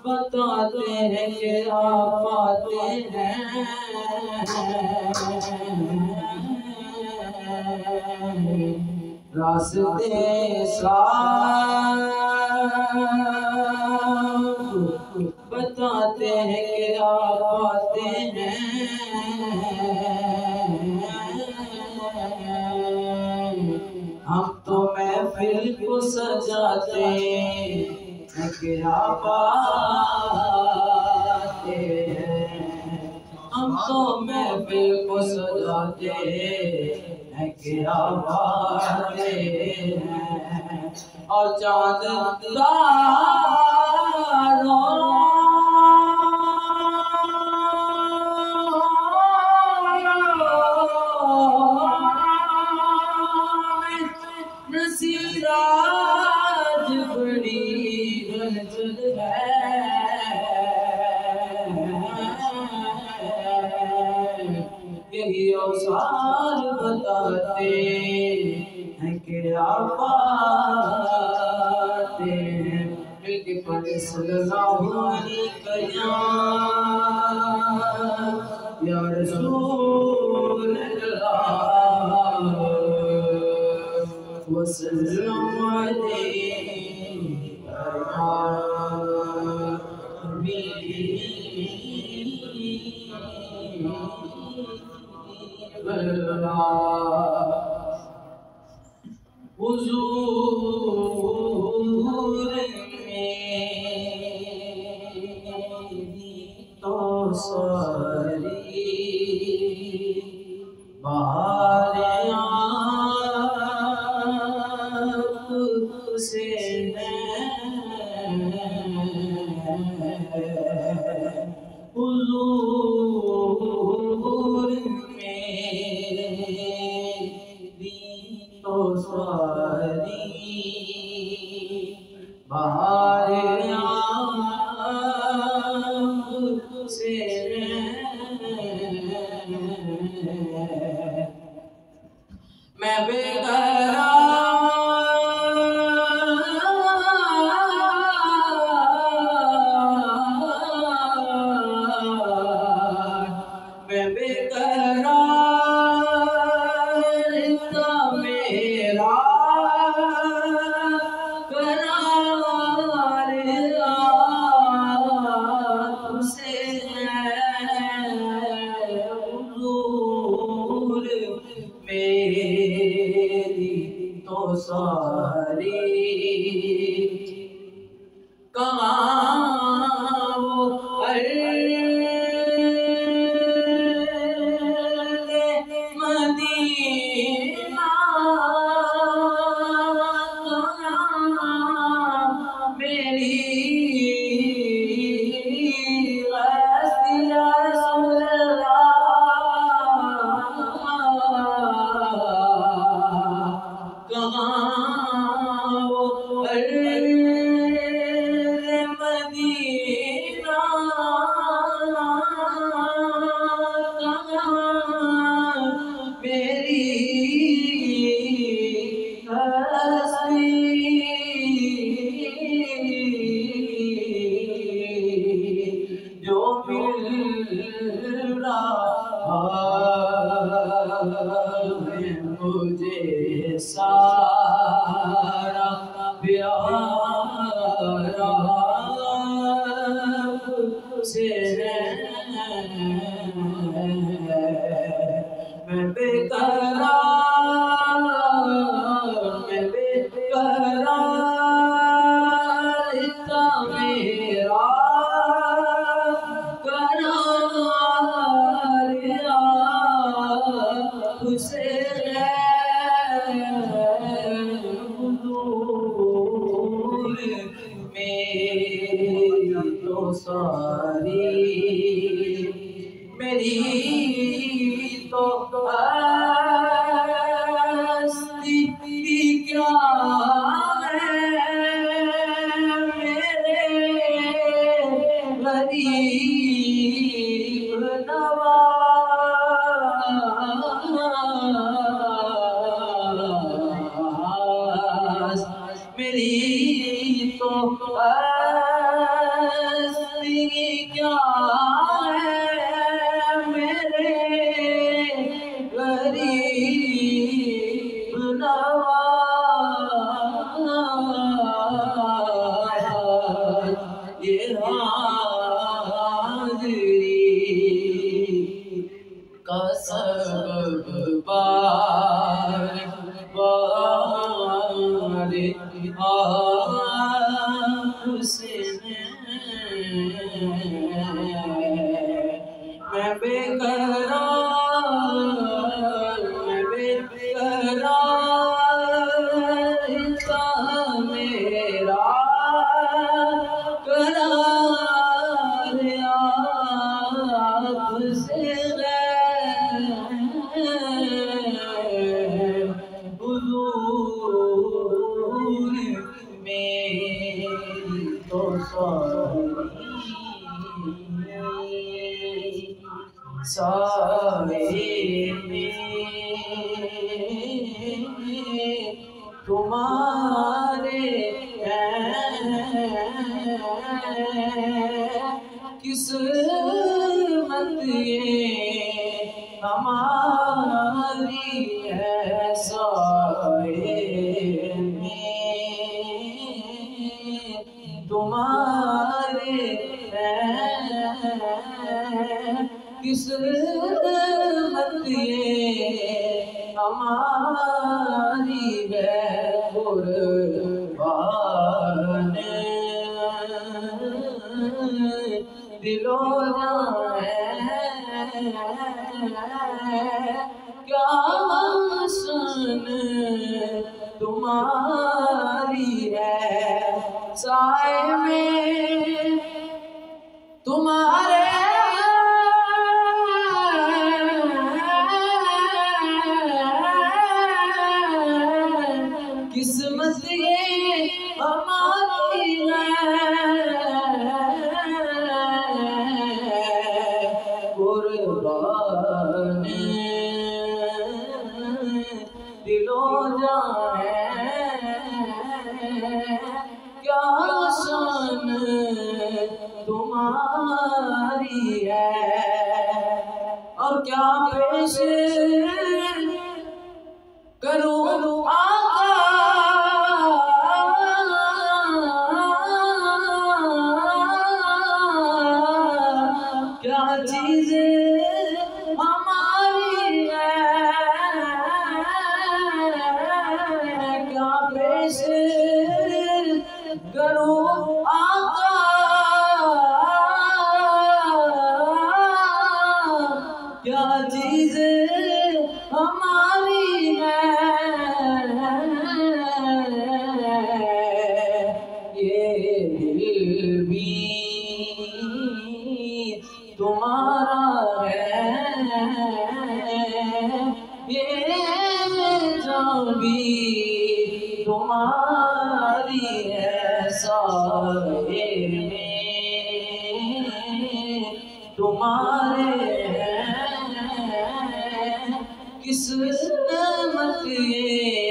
بتاتے ہیں کہ آپ آتے ہیں راستے صاف بتاتے ہیں کہ آپ آتے ہیں ہم تو محفل کو سجاتے ہیں کہ آپ آتے ہیں ہم تو محفل کو سجاتے ہیں کہ آپ آتے ہیں اور چاند نصیراج بڑی ہلچل ہے یہی اوصال بتاتے ہیں کہ آپ آتے ہیں مل کے پڑھیں صلی اللہ علیہ یا رسول اللہ وسلم علیہ حضور میری تو ساری بہار آپ سے ہے حضور میری تو ساری بہار آپ سے ہے میں بے قرار کا میرا قرار آپ سے ہے حضور میری تو ساری کہاں وہ مدینہ میری غستی یا رسول اللہ کہاں وہ مدینہ میری ہستی جو مل رہا ہے مجھے سارا پیارا سے ہے میں بے قرار کا میرا قرار آپ سے ہے حضور میری تو ساری میری تو ہستی کیا ہے میرے غریب نواز بے قرار میں بے قرار انسان میرا قرار آپ سے غیر حضور میری تو سارے میں تمہارے قسمت یہ ہماری ہے سارے میں تمہارے قسمت یہ ہماری ہے قربان دل و جان کیا حسن تمہاری ہے سائے میں تمہارے قسمت یہ ہماری ہے قربان دل و جان کیا شان تمہاری ہے اور کیا پیش کروں آقا کیا چیزیں ہماری ہے کیا پیش کروں آقا کیا چیزیں ہماری ہے یہ دل بھی تمہارا ہے یہ جان بھی تمہاری ہے سارے میں تمہارے قسمت یہ